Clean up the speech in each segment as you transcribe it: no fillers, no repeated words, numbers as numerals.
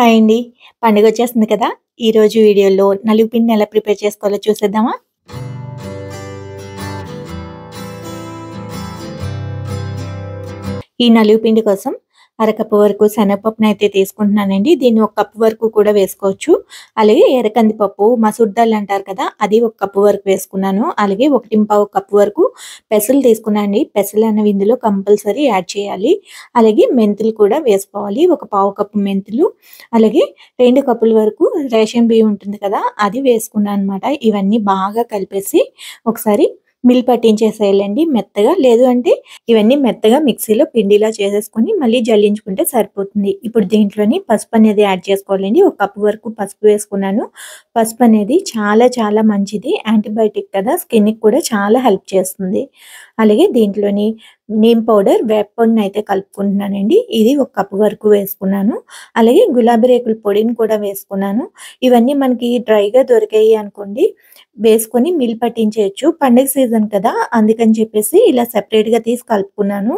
Hi అండి. పండుగొచ్చేస్తుంది కదా! ఈరోజు వీడియోలో నలుగు పిండిని ఎలా ప్రిపేర్ చేసుకోవాలో చూసేద్దామా? ఈ నలుగు పిండి కోసం అరకప్పు వరకు శనగపప్పునైతే తీసుకుంటున్నానండి. దీన్ని ఒక కప్పు వరకు కూడా వేసుకోవచ్చు. అలాగే ఎర్రకందిపప్పు, మసూర్ దాల్ అంటారు కదా! అది ఒక కప్పు వరకు వేసుకున్నాను. అలాగే 1 కప్పు వరకు పెసలు తీసుకున్నానండి. పెసలు అనేవి ఇందులో కంపల్సరీ యాడ్ చేయాలి. అలాగే మెంతులు కూడా వేసుకోవాలి. ఒక పావు కప్పు మెంతులు, అలాగే 2 కప్పుల వరకు రేషన్ బియ్యం ఉంటుంది కదా! అది వేసుకున్నాననమాట. ఇవన్నీ బాగా కలిపేసి ఒకసారి మిల్ పట్టించేసేయాలండి మెత్తగా. లేదు అంటే ఇవన్నీ మెత్తగా మిక్సీలో పిండిలా చేసేసుకొని మళ్ళీ జల్లించుకుంటే సరిపోతుంది. ఇప్పుడు దీంట్లోని పసుపు అనేది యాడ్ చేసుకోవాలండి. ఒక కప్పు వరకు పసుపు వేసుకున్నాను. పసుపు అనేది చాలా చాలా మంచిది. యాంటీబయాటిక్ కదా! స్కిన్‌కి కూడా చాలా హెల్ప్ చేస్తుంది. అలాగే దీంట్లోని నీమ్ పౌడర్, వేప పొడినైతే కలుపుకుంటున్నానండి. ఇది ఒక కప్పు వరకు వేసుకున్నాను. అలాగే గులాబీ రేకుల పొడిని కూడా వేసుకున్నాను. ఇవన్నీ మనకి డ్రైగా దొరికాయి అనుకోండి, వేసుకొని మిల్ పట్టించేయొచ్చు. పండగ సీజన్ కదా! అందుకని చెప్పేసి ఇలా సెపరేట్‌గా తీసి కలుపుకున్నాను.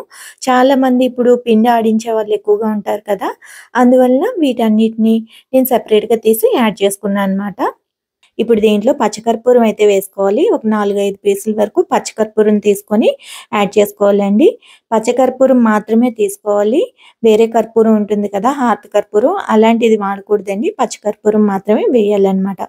చాలామంది ఇప్పుడు పిండి ఆడించే వాళ్ళు ఎక్కువగా ఉంటారు కదా! అందువలన వీటన్నిటిని నేను సెపరేట్‌గా తీసి యాడ్ చేసుకున్నాననమాట. ఇప్పుడు దీంట్లో పచ్చకర్పూరం అయితే వేసుకోవాలి. ఒక 4, 5 పీసుల వరకు పచ్చకర్పూరం తీసుకొని యాడ్ చేసుకోవాలండి. పచ్చకర్పూరం మాత్రమే తీసుకోవాలి. వేరే కర్పూరం ఉంటుంది కదా! హార్త్ కర్పూరం అలాంటిది వాడకూడదండి. పచ్చకర్పూరం మాత్రమే వేయాలన్నమాట.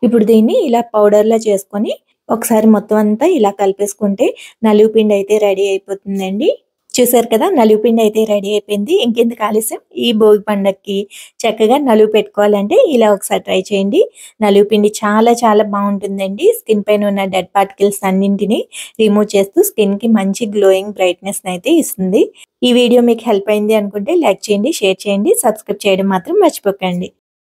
ఇప్పుడు దీన్ని ఇలా పౌడర్‌లా చేసుకొని ఒకసారి మొత్తం అంతా ఇలా కలిపేసుకుంటే నలుగు పిండి అయితే రెడీ అయిపోతుందండి. చూసారు కదా! నలుగు పిండి అయితే రెడీ అయిపోయింది. ఇంకెందుకు ఆలస్యం, ఈ భోగి పండగకి చక్కగా నలుగు పెట్టుకోవాలంటే ఇలా ఒకసారి ట్రై చేయండి. నలుగు పిండి చాలా చాలా బావుంటుందండి. స్కిన్ పైన ఉన్న డెడ్ పార్టికల్స్ అన్నింటిని రిమూవ్ చేస్తూ స్కిన్‌కి మంచి గ్లోయింగ్ బ్రైట్‌నెస్‌నైతే ఇస్తుంది. ఈ వీడియో మీకు హెల్ప్ అయింది అనుకుంటే లైక్ చేయండి, షేర్ చేయండి, సబ్స్క్రైబ్ చేయడం మాత్రం మర్చిపోకండి.